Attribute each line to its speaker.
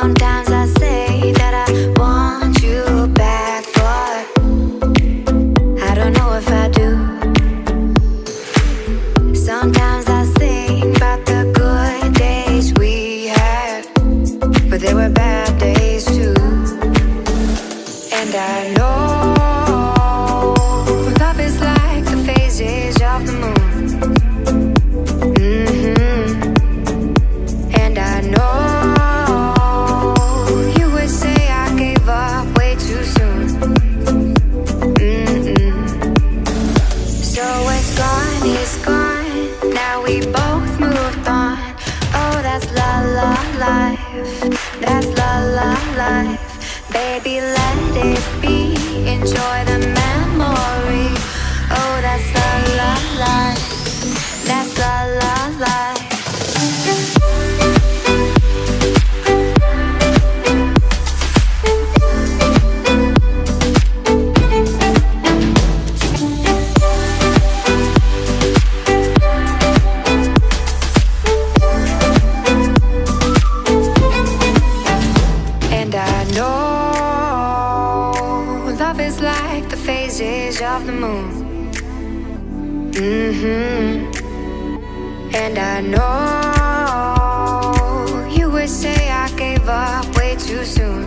Speaker 1: Sometimes I say that I want you back, but I don't know if I do. Sometimes I think about the good days we had, but there were bad days too. And I know love is like the phases of the moon. And I know you would say I gave up way too soon. So it's gone, now we both moved on. Oh, that's la la life, that's la la life. Baby, let it be, enjoy the memory. Oh, that's la la life, that's la la life. And I know love is like the phases of the moon. And I know you would say I gave up way too soon.